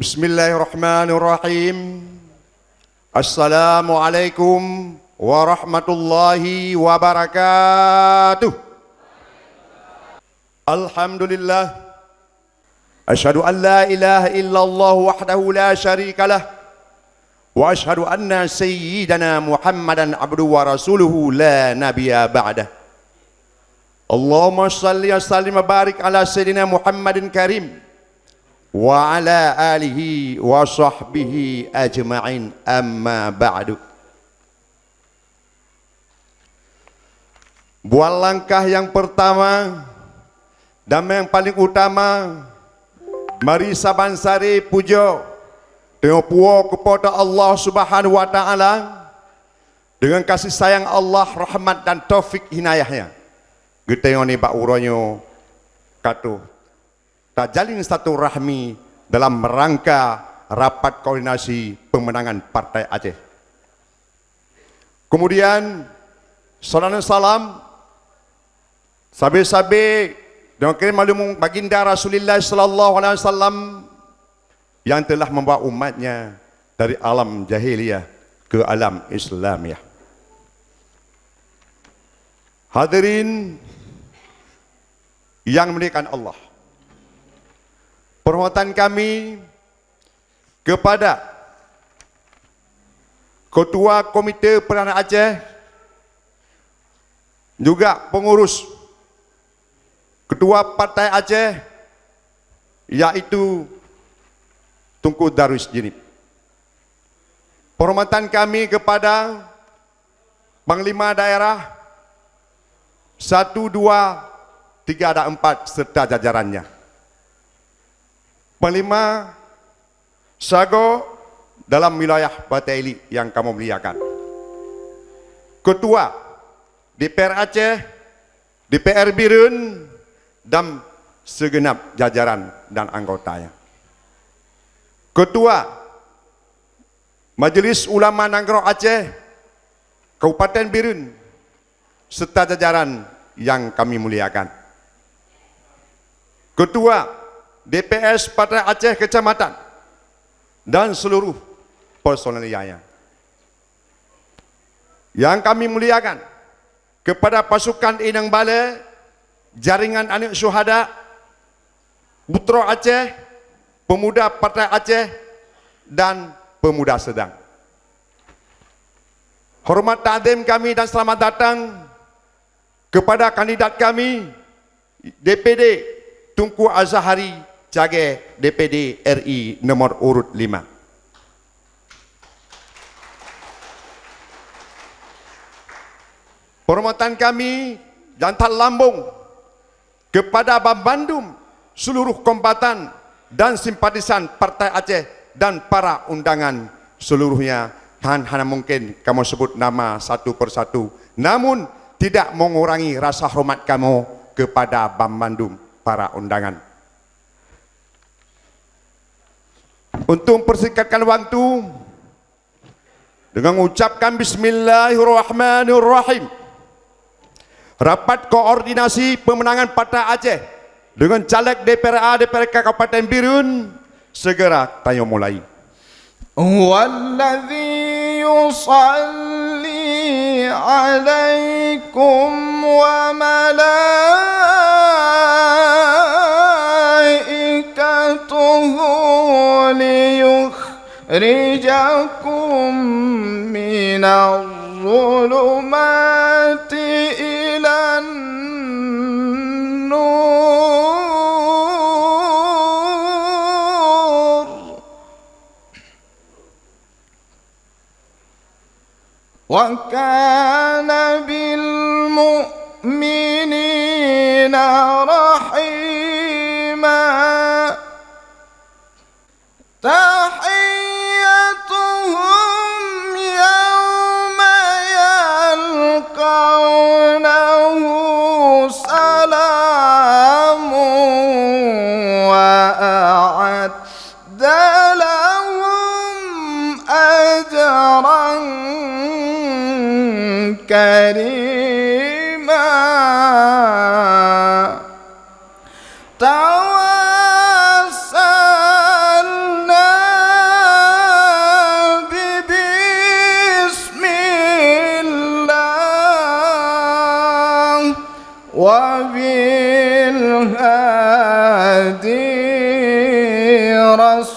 Bismillahirrahmanirrahim. Assalamualaikum warahmatullahi wabarakatuh. Alhamdulillah. Asyhadu an la ilaha illallah wahdahu la syarikalah. Wa asyhadu anna sayyidana Muhammadan abduhu wa rasuluhu la nabiyya ba'dah. Allahumma salli wa sallim wa barik ala sayyidina Muhammadin karim wa ala alihi wa sahbihi ajma'in, amma ba'du. Buat langkah yang pertama dan yang paling utama, mari sabansari puja dengan puja kepada Allah Subhanahu wa taala dengan kasih sayang Allah, rahmat dan taufik hinayahnya. Kita ni bak uronyo kata tak jalin satu rahmi dalam rangka rapat koordinasi pemenangan Partai Aceh. Kemudian salam sabe-sabe dengan kirim maklum baginda Rasulullah sallallahu alaihi wasallam yang telah membawa umatnya dari alam jahiliyah ke alam Islamiyah. Hadirin yang dimuliakan Allah, perhormatan kami kepada Ketua Komite Perdana Aceh, juga pengurus Ketua Partai Aceh, yaitu Tunku Darwis Jinib. Perhormatan kami kepada Panglima Daerah 1, 2, 3 dan 4 serta jajarannya. Panglima Sago dalam wilayah Bataili yang kamu muliakan. Ketua DPR Aceh, DPR Birun dan segenap jajaran dan anggotanya. Ketua Majelis Ulama Nanggro Aceh, Kabupaten Birun serta jajaran yang kami muliakan. Ketua DPS Partai Aceh Kecamatan dan seluruh personalianya yang kami muliakan, kepada pasukan Inang Bala, jaringan anak syuhada, Butro Aceh, pemuda Partai Aceh dan pemuda sedang. Hormat ta'zim kami dan selamat datang kepada kandidat kami DPD Tunku Azhari Cage DPD RI nomor urut 5. Perhormatan kami jantan lambung kepada Bambandum, seluruh kombatan dan simpatisan Partai Aceh dan para undangan seluruhnya. Hana mungkin kamu sebut nama satu persatu, namun tidak mengurangi rasa hormat kamu kepada Bambandum, para undangan. Untuk mempersingkatkan waktu, dengan mengucapkan Bismillahirrahmanirrahim, rapat koordinasi pemenangan Partai Aceh dengan caleg DPRA DPRK Kabupaten Birun segera tayo mulai. Walladzi yusalli alaikum wa malaikatuhu liyukhrijakum minadh dhulumati ilan nur wa kana bil mu'minina rahima. Tahiyyatuhum yawma yalqawnahu salamu wa a'adda lahum ajran karima. Tawassalna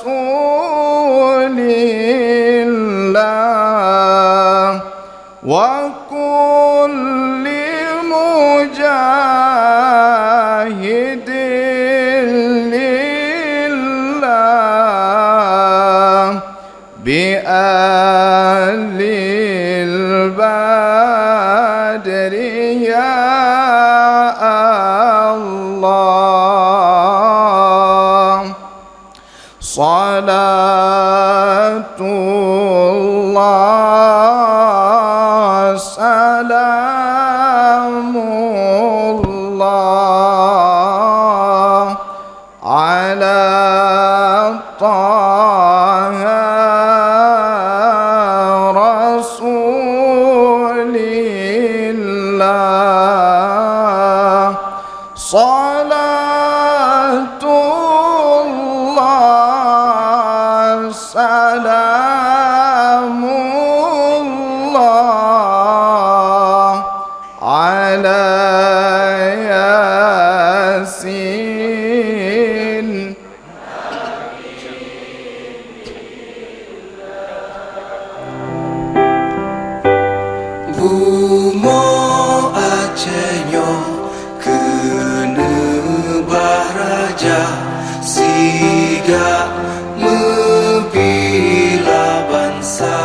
رسول الله وكل مجاهد لله بآل البدر يا الله صلاة الله سلام الله على طه رسول الله صلاة الله سلام الله على ياسين Bumo Acehnya kena baraja siga membela bangsa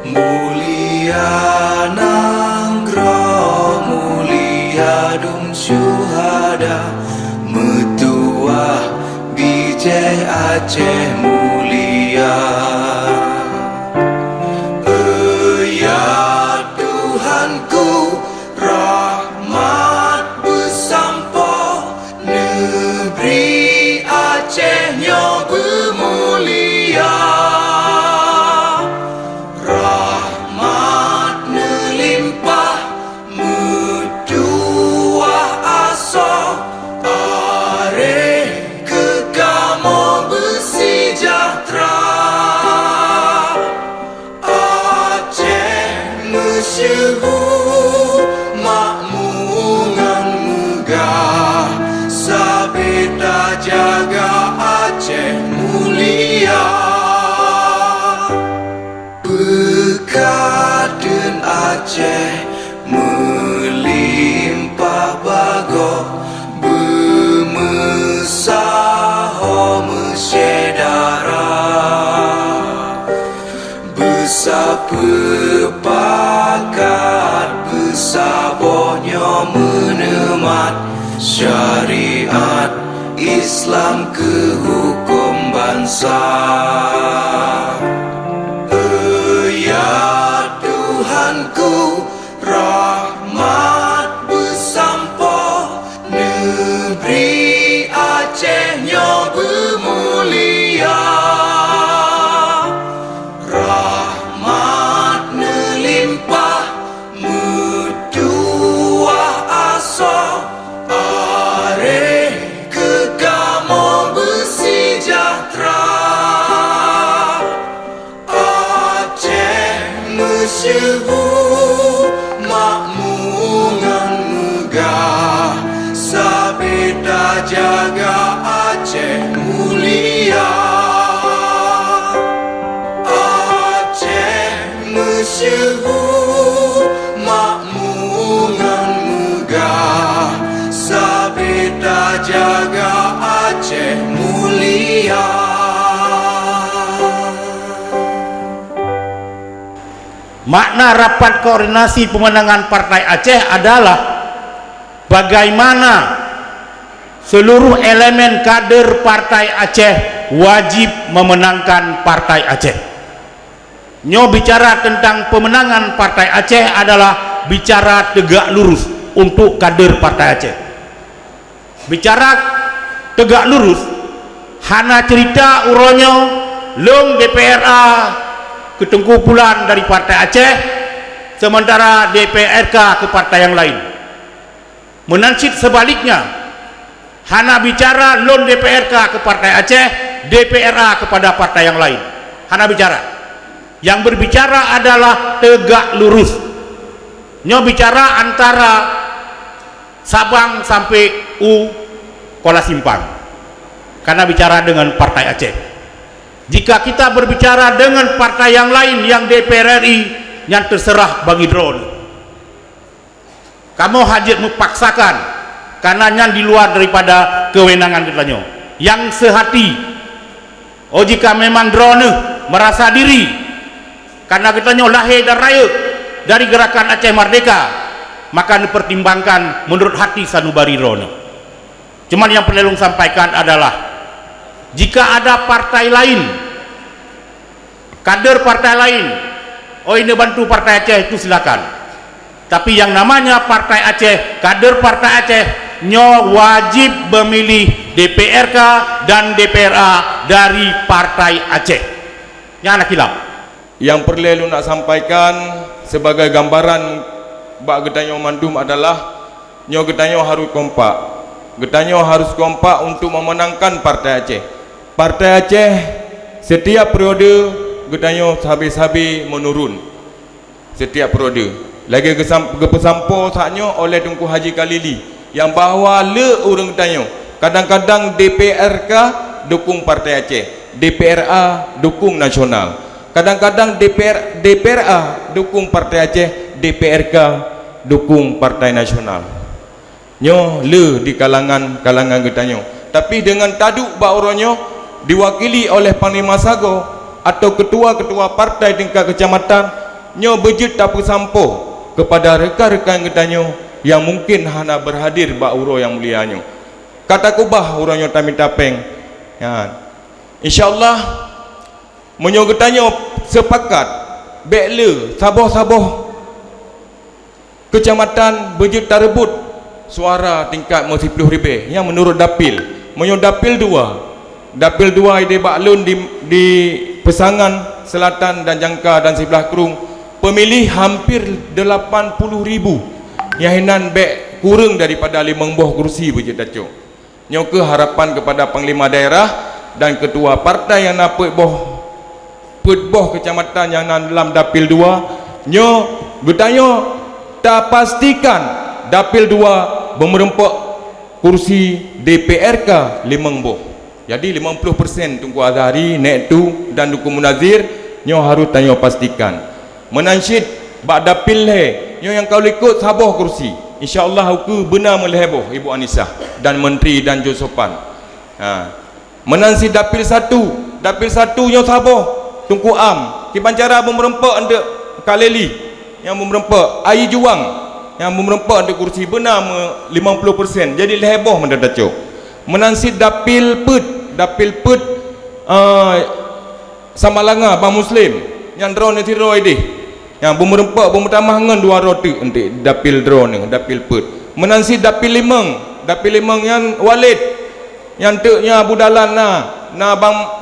mulia nanggro mulia dum syuhada metuah bijai Aceh mulia. Tuhanku rahmat bersampo negeri Acehnya bermulia rahmat melimpah metuah asa areh kekamo bersejahtera masyhur makmungan megah sabeda jaga Aceh mulia bekaden Aceh melimpah bago bemesaho mesyedara besapepakat besabohnya menemat syariat Islam ke hukum bangsa. Ya Tuhanku rahmat bersampo negeri Acehnya bermulia rahmat melimpah metuah asa areh kekamo bersejahtera Aceh masyhur makmungan megah sabeda jaga Aceh mulia masyhur makmungan megah sabeda jaga Aceh mulia. Makna rapat koordinasi pemenangan Partai Aceh adalah bagaimana seluruh elemen kader Partai Aceh wajib memenangkan Partai Aceh. Nyo bicara tentang pemenangan Partai Aceh adalah bicara tegak lurus untuk kader Partai Aceh. Bicara tegak lurus, hana cerita uronyo long DPRA ketengkumpulan dari Partai Aceh, sementara DPRK ke partai yang lain. Menansib sebaliknya, hana bicara lon DPRK ke Partai Aceh, DPRA kepada partai yang lain. Hana bicara. Yang berbicara adalah tegak lurus. Nyo bicara antara Sabang sampai Kuala Simpang. karena bicara dengan partai Aceh. Jika kita berbicara dengan partai yang lain yang DPR RI, yang terserah bagi drone. Kamu hajat mempaksakan karena yang di luar daripada kewenangan katanya. Yang sehati. Oh, jika memang drone merasa diri karena katanya lahir dan raya dari gerakan Aceh Merdeka, maka dipertimbangkan menurut hati sanubari drone. Cuman yang perlu sampaikan adalah jika ada partai lain, kader partai lain, oh ini bantu partai Aceh, itu silakan. Tapi yang namanya partai Aceh, kader partai Aceh, nyo wajib memilih DPRK dan DPRA dari partai Aceh. Yang anak hilap. Yang perlu nak sampaikan sebagai gambaran bak getanyo mandum adalah nyo getanyo harus kompak. Getanyo harus kompak untuk memenangkan partai Aceh. Partai Aceh setiap periode getanyo habis-habis menurun. Setiap periode. Lagi kepesampo saknyo oleh Tunku Haji Khalili yang bahawa le urang getanyo. Kadang-kadang DPRK dukung partai Aceh, DPRA dukung nasional. Kadang-kadang DPRA dukung partai Aceh, DPRK dukung partai nasional. Nyo le di kalangan getanyo. Tapi dengan taduk bauronyo diwakili oleh Panglima Sago atau ketua-ketua partai tingkat kecamatan, nyo bejut tapu sampo kepada rekan-rekan getanyo yang mungkin hana berhadir bauro yang mulianyo. Kata kubah uranyo tami tapeng. Ya. Insyaallah menyo getanyo sepakat bekle saboh-saboh kecamatan bejut tarebut suara tingkat 10,000 yang menurut dapil. Menyo dapil 2 ide baklun di Pesangan Selatan dan Jangka dan sebelah Kerung, pemilih hampir 80,000 yang hinan bek kurang daripada 5 buah kursi bejut dacok. Nyo ke harapan kepada Panglima Daerah dan ketua partai yang nak boh kecamatan yang dalam dapil 2, nyo getanyo tak pastikan dapil 2 bermerempok kursi DPRK 5 buah. Jadi 50% Tunku Azhari, Nek Tu dan Duku Munazir, nyo harus tanyo pastikan. Menansyid bak dapil le, nyo yang kau ikut saboh kursi. InsyaAllah aku benar meleheboh Ibu Anisah dan Menteri dan Josopan. Menansi dapil 1 nyo saboh Tunku Am, Kibancara bermerempok anda Kaleli yang bermerempok, Ayi Juang yang bermerempok anda kursi benar 50%. Jadi leheboh mendadacok. Menansi dapil put Samalanga Bang Muslim yang drone tiroi deh, yang bermerempok bermutamah ngan 2 roti untuk dapil drone dapil put. Menansi dapil limang yang Walid yang teknya budalan na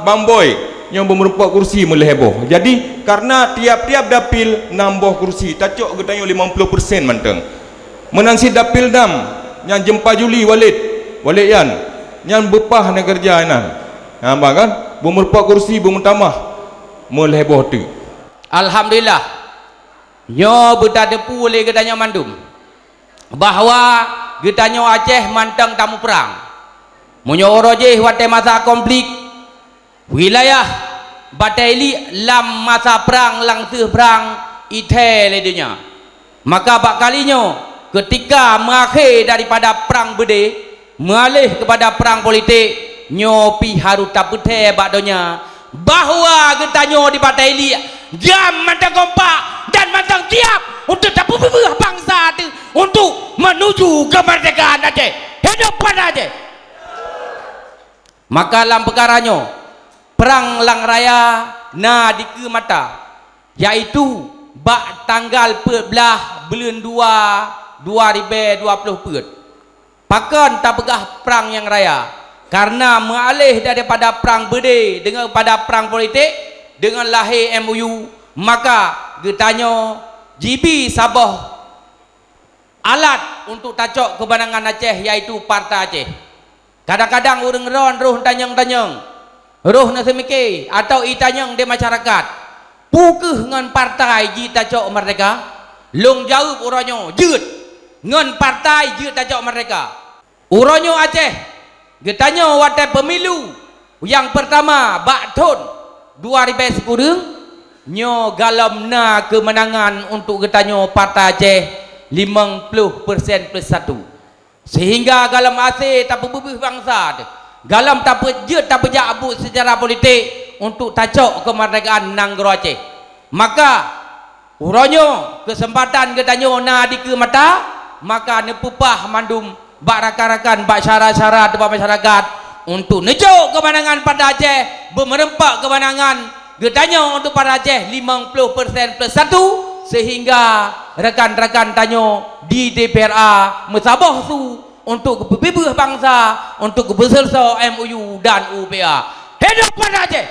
bang boy yang bermerempok kursi meleheboh. Jadi karena tiap-tiap dapil nambah kursi tacok getanyo 50% manteng. Menansi dapil 6 yang Jempa Juli Walid yan yang bepah nak kerja nan. Nampak kan? Bermerempok kursi bermutamah meleheboh tu. Alhamdulillah. Nyo berdadepu oleh getanyo mandum bahawa getanyo Aceh mantang tamu perang. Munyo oroje wate masa konflik wilayah bataili lam masa perang langsung perang ite ledenya. Maka bak kalinyo ketika mengakhir daripada perang bede mengalih kepada perang politik, nyopi harus tak beteh bakdonya bahawa getanyo di bataili jam mantang kompak dan mantang tiap untuk tapu bangsa itu untuk menuju kemerdekaan Aceh. Hidup pada Aceh. Maka dalam perkaranya perang lang raya na dike mata, yaitu bak tanggal 14 bulan 2 2020. Pakan tak begah perang yang raya karena mengalih daripada perang bede dengan pada perang politik dengan lahir MOU, maka getanyo GB Sabah alat untuk tacok kebanangan Aceh yaitu Partai Aceh. Kadang-kadang orang ron roh tanyang-tanyang roh na semike atau itanyang di masyarakat pukeh ngan partai ji tacok merdeka long jawab orangnya jeut ngan partai ji tacok merdeka. Uronyo Aceh Getanya watai pemilu yang pertama Bak Tun 2010 nyo galam na kemenangan untuk getanya Partai Aceh 50% plus 1. Sehingga galam asih tak berbubih bangsa galam tak pejut tak pejak abut secara politik untuk tacok kemerdekaan Nanggro Aceh. Maka uronyo kesempatan getanya na di ke mata, maka nepupah mandum bak rakan-rakan bak syarat-syarat depan masyarakat untuk nejuk kemenangan pada Aceh, bermerempak kemenangan getanya untuk pada Aceh 50% plus 1, sehingga rekan-rekan tanyo di DPRA mesabah su untuk kebebasan bangsa, untuk kebeserta MOU dan UPA. Hidup pada Aceh.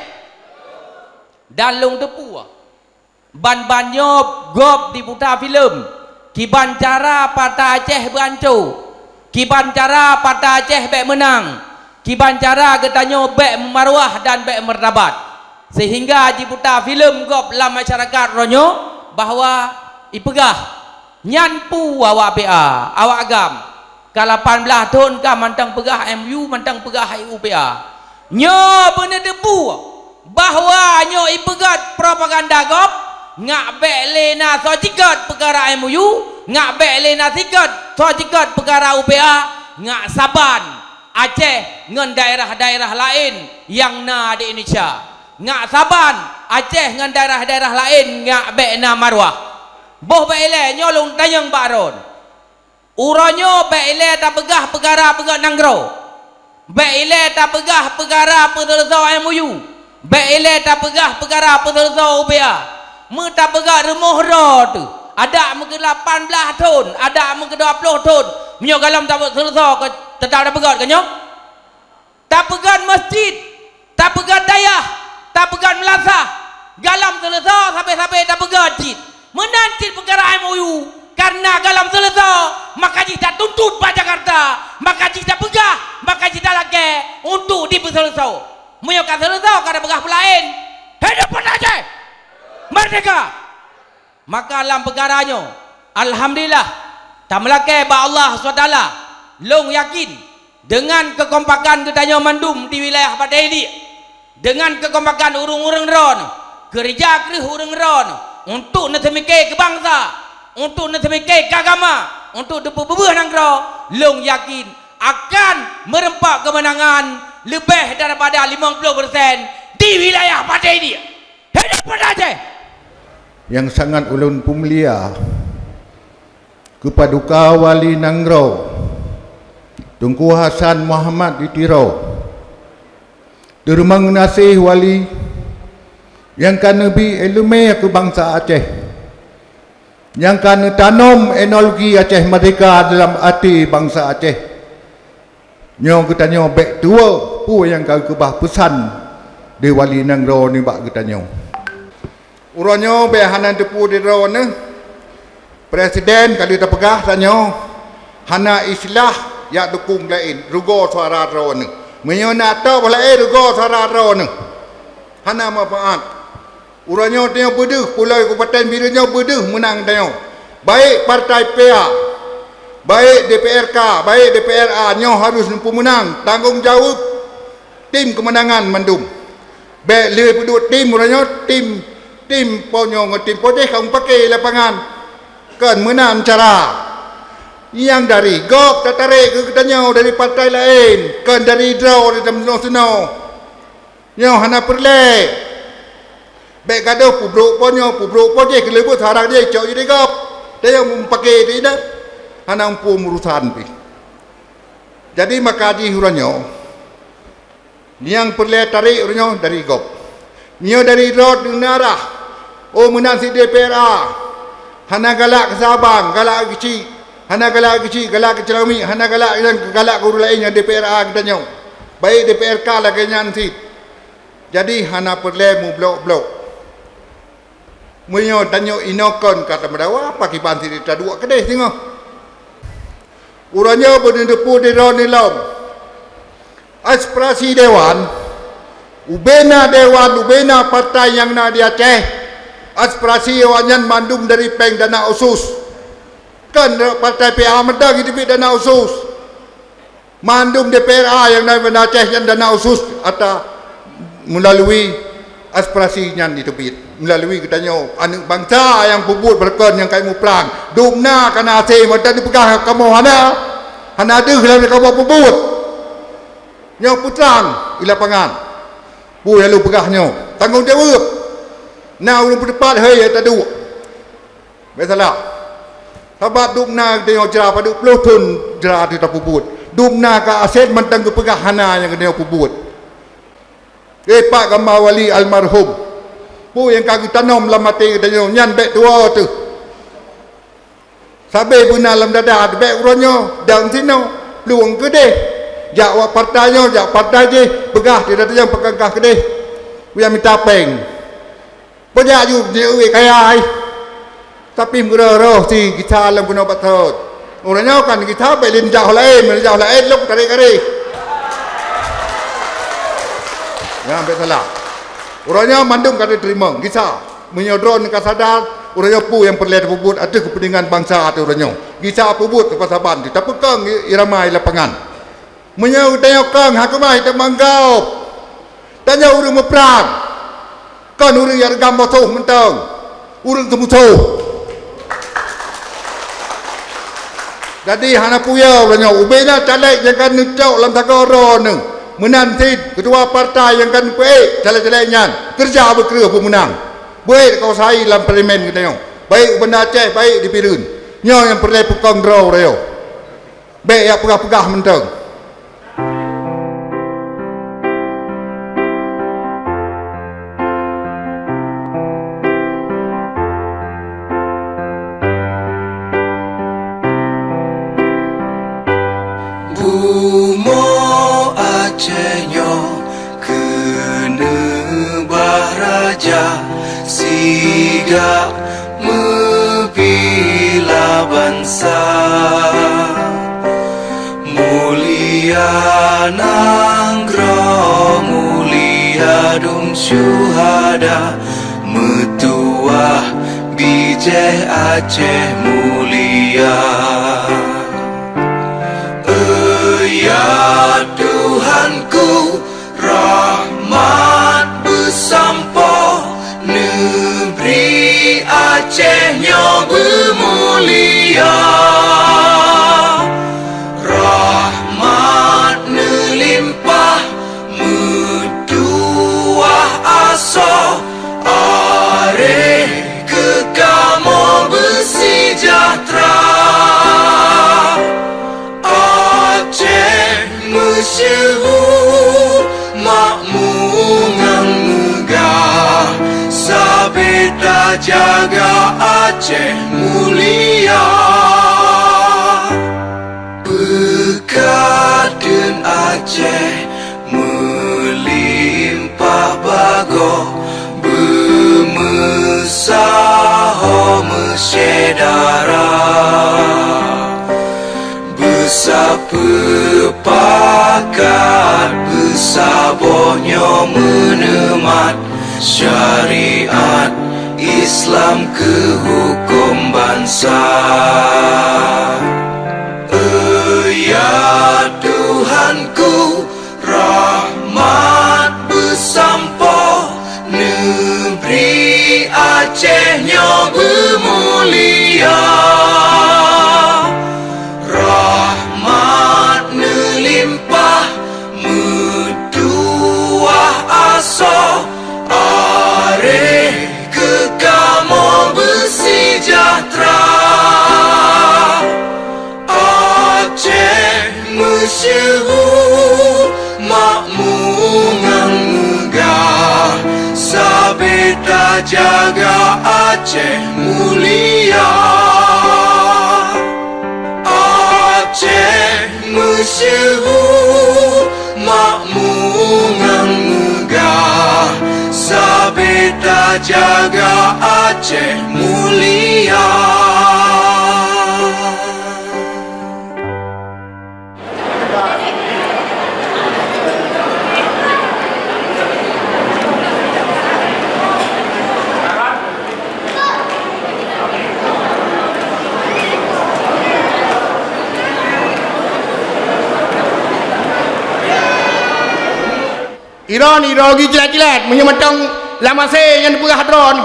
Dalung tepu ban-banyo gop di putar filem kiban cara Partai Aceh berancur, kiban cara Partai Aceh bek menang, kiban cara getanyo bek memarwah dan bek mertabat, sehingga di putar filem gop dalam masyarakat ronyo bahawa ipegah nyanpu awak PA awak agam ke 18 tahun ka mantang pegah MU mantang pegah UPA nyo bener debu bahawa nyo ipegat propaganda gop ngak bek lena so jigat perkara MU, ngak bek lena sigat so jigat perkara UPA, ngak saban Aceh dengan daerah-daerah lain yang na di Indonesia, ngak saban Aceh dengan daerah-daerah lain ngak bek na marwah. Boh bek ile nyolong tanyang baron uronyo bek ile tak pegah perkara pegah Nanggro, bek ile tak pegah perkara peserta MU, bek ile tak pegah perkara peserta UPA. Mereka pegak remoh tu ada muka 18 tahun, ada muka 20 tahun menyo galam tak selesa ke tetap ada pegat ke nyok tak pegat masjid, tak pegat dayah, tak pegat melasah galam selesa sampai-sampai tak pegat cid menanti perkara MOU karena galam selesa maka kita tuntut pada Jakarta, maka kita pegah, maka kita lagi untuk diperselesa menyo kan selesa kada pegah pelain. Hidup pada Aceh merdeka. Maka dalam perkaranya alhamdulillah tamlake ba Allah SWT long yakin dengan kekompakan getanya mandum di wilayah pada ini, dengan kekompakan urung-urung ron kerja kerih urung ron untuk netemike ke bangsa, untuk netemike ke agama, untuk depu-bebuh Nanggro, long yakin akan merempak kemenangan lebih daripada 50% di wilayah pada ini. Hidup pada Aceh. Yang sangat ulun pemulia Kepaduka Wali Nanggro Tunku Hasan Muhammad Ditiro Dermang Nasih Wali yang kan lebih ilmu ke bangsa Aceh, yang kan tanam teknologi Aceh merdeka dalam hati bangsa Aceh. Nyo kita nyo bek tua pu yang kau kebah pesan di Wali Nanggro ni bak kita nyo. Uronyo behanan tepu di rone presiden kali terpegah tanyo hana islah ya dukung lain rugo suara rone menyona tahu boleh rugo suara rone hana mafaat uronyo dia beduh pulau kabupaten birunya beduh menang tanyo baik partai PA baik DPRK baik DPRA nyo harus mampu menang tanggungjawab tim kemenangan mandum baik le pedut tim uronyo tim ponyo tim pojeh kamu pakai lapangan kan menang cara yang dari gok tertarik ke katanya dari partai lain kan dari draw dari temno nyo hana perle baik gaduh pubruk ponyo pubruk pojeh kelebut harang dia cok jadi gok dia yang pakai tidak hana umpu urusan pi jadi maka di huranyo yang perle tarik huranyo dari gok nyo dari draw dengarah oh menang si DPRA hana galak ke Sabang, galak ke kecil, hana galak ke kecil, galak ke Celami, hana galak yang galak ke urut lainnya DPRA kita nyau baik DPRK lagi nyansi jadi hana perle mu blok-blok menyo tanyo inokon kata medawa apa kiban si dita dua kedai tengok urannya berdepu di roni lom aspirasi dewan ubena partai yang na di Aceh aspirasi awanyan mandum dari peng dana usus kan partai PA medang hidup dana usus Mandum DPRA yang dari Aceh yang dana khusus atau melalui aspirasinya ditebit melalui katanya anak bangsa yang pubut berkon yang kamu perang dumna kana Aceh macam dipegah kamu hana ada dalam kamu pubut yang putrang di lapangan bu lalu pegahnya tanggung jawab na ulun berdepan hey tak ada besalah sahabat dumna dia jera pada pelutun jera di pubut dumna ka aset mentang pegah hana yang dia pubut Pak Gambar Wali almarhum bu yang kaki tanam dalam mati katanya nyan bek tua tu sabai guna dalam dada bek uronyo daun sino luang gede jak wak partainya jak partai je begah tidak ada yang pegah gede yang minta peng banyak juga dia kaya ai tapi murah si kita dalam guna batot orangnya kan kita belin jauh lain luk tarik ya ambil salah orangnya mandum kada terima kisah menyodron ke sadar orangnya pu yang perlihat pubut ada kepentingan bangsa atau orangnya kisah pubut ke pasaban kita pekang iramai lapangan menyau tanya kang hakumah kita manggau tanya urang meperang kan urang yang gambar tuh mentang urang temutuh jadi hana puya orangnya ubena calek yang kan nucau dalam takoro menanti ketua partai yang kan baik jalan-jalannya kerja berkira pemenang baik kau saya dalam parlimen kita baik benda Aceh baik di Pirun yang perlu pekang draw reo baik yang pegah-pegah mentang Siga membela bangsa mulia nangro mulia dum syuhada metuah bijeh Aceh mulia ya Tuhanku rahmat bersampo negeri Acehnya bermulia rahmat nelimpah metuah aso are kekamo bersejahtera Aceh masyhur makmungan megah sabeta jaga Aceh mulia bekaden Aceh melimpah bago bermesaho mesyedara bersepakat bersabohnya menemat syariat Islam ke hukum bangsa ya Tuhanku rahmat bersampo negeri Acehnya bermulia rahmat nelimpah metuah aso are kekamo bersejahtera Aceh masyhur makmungan megah sabeta jaga Aceh mulia Aceh masyhur makmungan megah sabeta jaga Aceh mulia Iran lagi jelat-jelat menyematang lama saya yang diperah drone.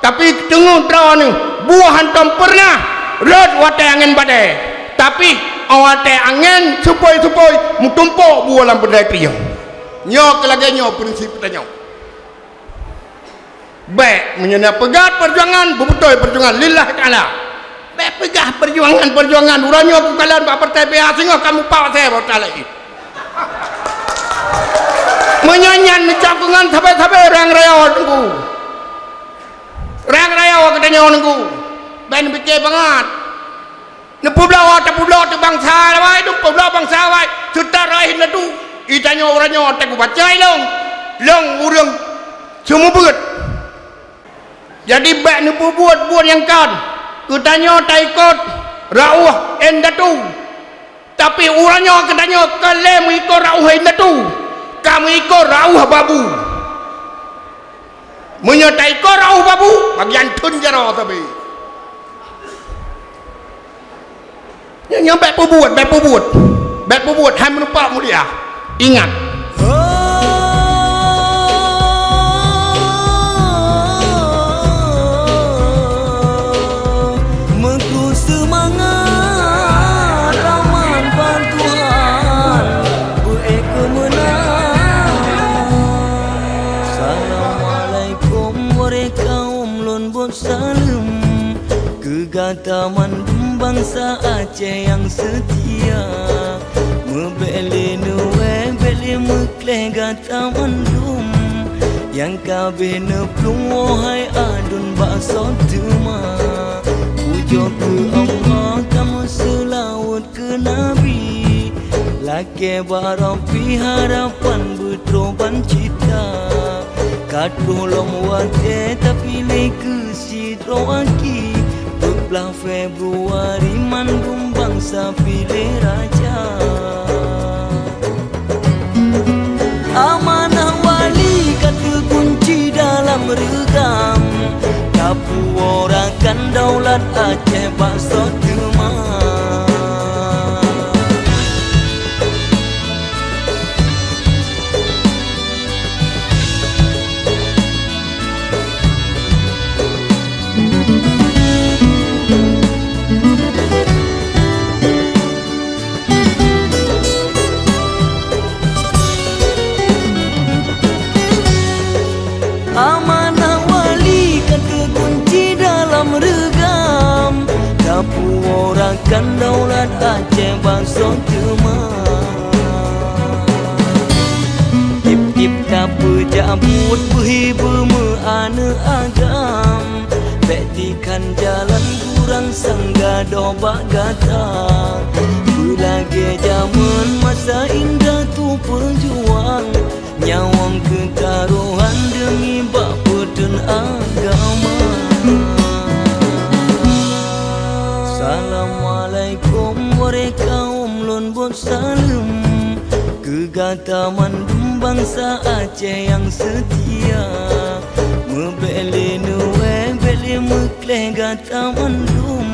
Tapi tengok drone ni buah hantam pernah rod watai angin badai. Tapi watai angin supoi-supoi mutumpuk buah dalam badai kriang. Nyok lagi nyok prinsip tanya. Baik menyena pegat perjuangan bebetul perjuangan lillah taala. Baik pegah perjuangan urangnya bukalan bak partai PA sehingga kamu pak saya taala. Menyanyian cakungan sampai orang raya nunggu. Orang raya katanya nunggu. Ben fikir banget. Nepu belau tu bangsa lawai tu belau bangsa lawai. Sudah rahin tu. Itanya orangnya tak baca long urang semua berat. Jadi baik nepu buat yang kan. Katanya tak ikut rauh endatu. Tapi orangnya katanya kalem ikut rauh endatu. Kamu ikut rauh babu. Menyertai ikut rauh babu bagian tun jara tapi. Yang baik buat hai menupak mulia. Ingat. Meku semangat Rahman bantuan Bueku menang. Assalamualaikum warahmatullahi kaum lon bot salam. Kegataman bangsa Aceh yang setia. Mebeli nuwe beli mekleh gata mandum. Yang kabeh neplung wahai adun bakso tema. Pujo ke Allah kamu selawat ke Nabi. Laki barapi harapan betroban cita. Katulong wate tapi leke sidro aki. Belah Februari mandum bangsa pilih raja. Amanah wali kata kunci dalam regam. Kapu orakan daulat Aceh bakso tema. Amanah wali kata kunci dalam regam. Kapu orakan daulat Aceh bakso tema. Tip-tip kapu jabut berhibu meana agam. Bektikan jalan kurang sangga dobak gata. Belagi zaman masa indah tu perjuang. Nyawang ketaruhan demi bapa dan agama. Assalamualaikum warahmatullahi kaum lon bot salam. Kegataman bangsa Aceh yang setia. Mebeli nuwe beli mekleh gata mandum.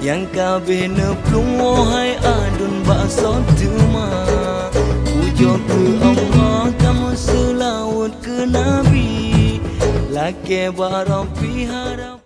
Yang kabeh neplung wahai adun bakso tema. Pujo ke Allah kamu selawat ke Nabi. Laki barapi harap